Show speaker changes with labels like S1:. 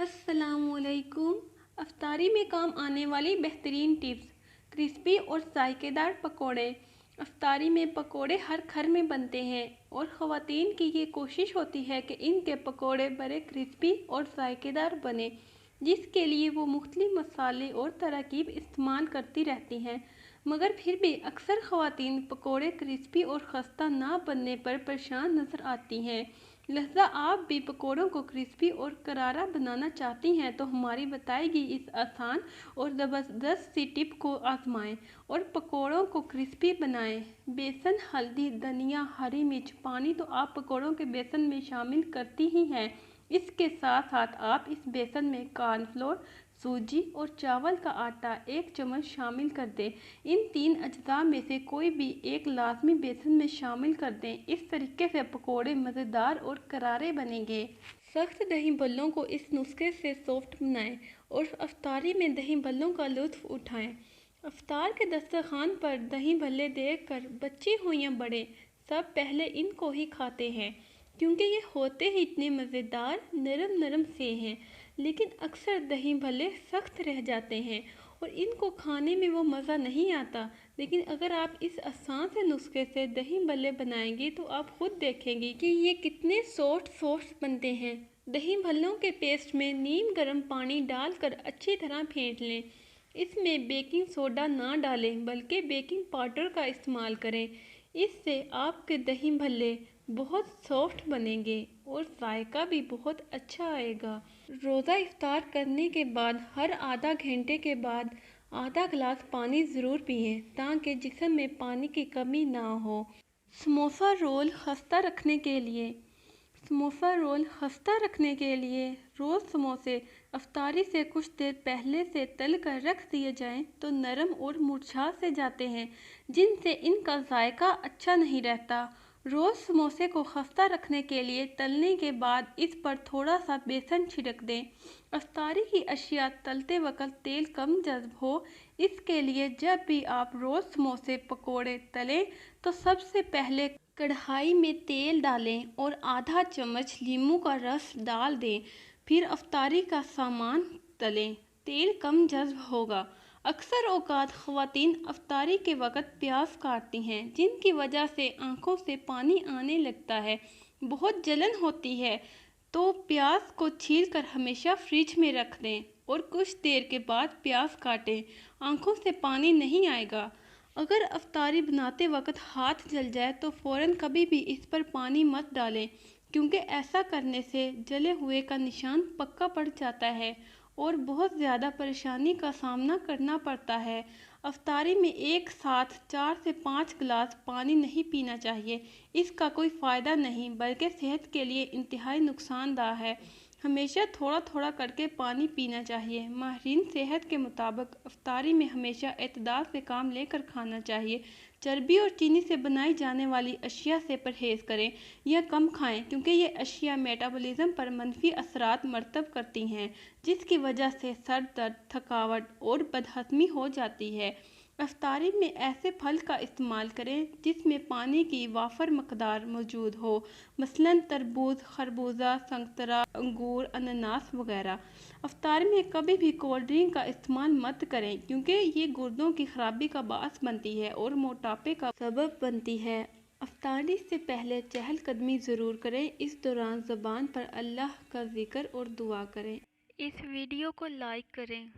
S1: अस्सलाम वालेकुम। अफ्तारी में काम आने वाली बेहतरीन टिप्स। क्रिस्पी और जायकेदार पकोड़े। अफ्तारी में पकोड़े हर घर में बनते हैं और ख़वातीन की ये कोशिश होती है कि इनके पकोड़े बड़े क्रिस्पी और जायकेदार बने, जिसके लिए वो मुख्तलिफ मसाले और तरकीब इस्तेमाल करती रहती हैं, मगर फिर भी अक्सर ख़वातीन पकोड़े क्रिस्पी और खस्ता ना बनने पर परेशान नज़र आती हैं। लिहाजा आप भी पकोड़ों को क्रिस्पी और करारा बनाना चाहती हैं तो हमारी बताई गई इस आसान और ज़बरदस्त सी टिप को आजमाएं और पकोड़ों को क्रिस्पी बनाएं। बेसन, हल्दी, धनिया, हरी मिर्च, पानी तो आप पकोड़ों के बेसन में शामिल करती ही हैं। इसके साथ साथ आप इस बेसन में कॉर्नफ्लोर, सूजी और चावल का आटा 1 चम्मच शामिल कर दें। इन 3 अज्जा में से कोई भी एक लाजमी बेसन में शामिल कर दें। इस तरीके से पकोड़े मज़ेदार और करारे बनेंगे। सख्त दही बल्लों को इस नुस्खे से सॉफ्ट बनाएं और अफ्तारी में दही बल्लों का लुत्फ़ उठाएं। अफ्तार के दस्तरखान पर दही भल्ले देखकर बच्चे हों या बड़े, सब पहले इनको ही खाते हैं, क्योंकि ये होते ही इतने मज़ेदार नरम नरम से हैं। लेकिन अक्सर दही भल्ले सख्त रह जाते हैं और इनको खाने में वो मज़ा नहीं आता। लेकिन अगर आप इस आसान से नुस्खे से दही भल्ले बनाएंगी तो आप खुद देखेंगी कि ये कितने सॉफ्ट बनते हैं। दही भल्लों के पेस्ट में नीम गर्म पानी डालकर अच्छी तरह फेंट लें। इसमें बेकिंग सोडा ना डालें बल्कि बेकिंग पाउडर का इस्तेमाल करें। इससे आपके दही भल्ले बहुत सॉफ्ट बनेंगे और जायका भी बहुत अच्छा आएगा। रोज़ा इफ्तार करने के बाद हर आधा घंटे के बाद आधा गिलास पानी ज़रूर पिएं ताकि जिस्म में पानी की कमी ना हो। समोसा रोल खस्ता रखने के लिए। समोसा रोल खस्ता रखने के लिए रोज़ समोसे अफ्तारी से कुछ देर पहले से तल कर रख दिए जाएं तो नरम और मुरझा से जाते हैं, जिनसे इनका जायका अच्छा नहीं रहता। रोज़ समोसे को खस्ता रखने के लिए तलने के बाद इस पर थोड़ा सा बेसन छिड़क दें। अफ्तारी की अशिया तलते वक्त तेल कम जज्ब हो, इसके लिए जब भी आप रोज़ समोसे पकोड़े तलें तो सबसे पहले कढ़ाई में तेल डालें और आधा चम्मच नींबू का रस डाल दें। फिर अफ्तारी का सामान तलें, तेल कम जज्ब होगा। अक्सर औकात ख़वातीन अफ्तारी के वक़्त प्याज काटती हैं, जिनकी वजह से आंखों से पानी आने लगता है, बहुत जलन होती है। तो प्याज को छील कर हमेशा फ्रिज में रख दें और कुछ देर के बाद प्याज काटें, आंखों से पानी नहीं आएगा। अगर अफ्तारी बनाते वक्त हाथ जल जाए तो फ़ौरन कभी भी इस पर पानी मत डालें, क्योंकि ऐसा करने से जले हुए का निशान पक्का पड़ जाता है और बहुत ज़्यादा परेशानी का सामना करना पड़ता है। अफ्तारी में एक साथ 4 से 5 गिलास पानी नहीं पीना चाहिए। इसका कोई फ़ायदा नहीं बल्कि सेहत के लिए इंतहाई नुकसानदा है। हमेशा थोड़ा थोड़ा करके पानी पीना चाहिए। माहिरीन सेहत के मुताबिक अफ्तारी में हमेशा एतदाल से काम लेकर खाना चाहिए। चर्बी और चीनी से बनाई जाने वाली अशिया से परहेज़ करें या कम खाएं, क्योंकि ये अशिया मेटाबॉलिज्म पर मनफी असरात मरतब करती हैं, जिसकी वजह से सर दर्द, थकावट और बदहज़मी हो जाती है। अफ्तारी में ऐसे फल का इस्तेमाल करें जिसमें पानी की वाफर मकदार मौजूद हो, मसलन तरबूज, खरबूजा, संतरा, अंगूर, अनानास वगैरह। अफ्तारी में कभी भी कोल्ड ड्रिंक का इस्तेमाल मत करें, क्योंकि ये गुर्दों की खराबी का बायस बनती है और मोटापे का सबब बनती है। अफ्तारी से पहले चहलकदमी ज़रूर करें। इस दौरान ज़बान पर अल्लाह का जिक्र और दुआ करें। इस वीडियो को लाइक करें।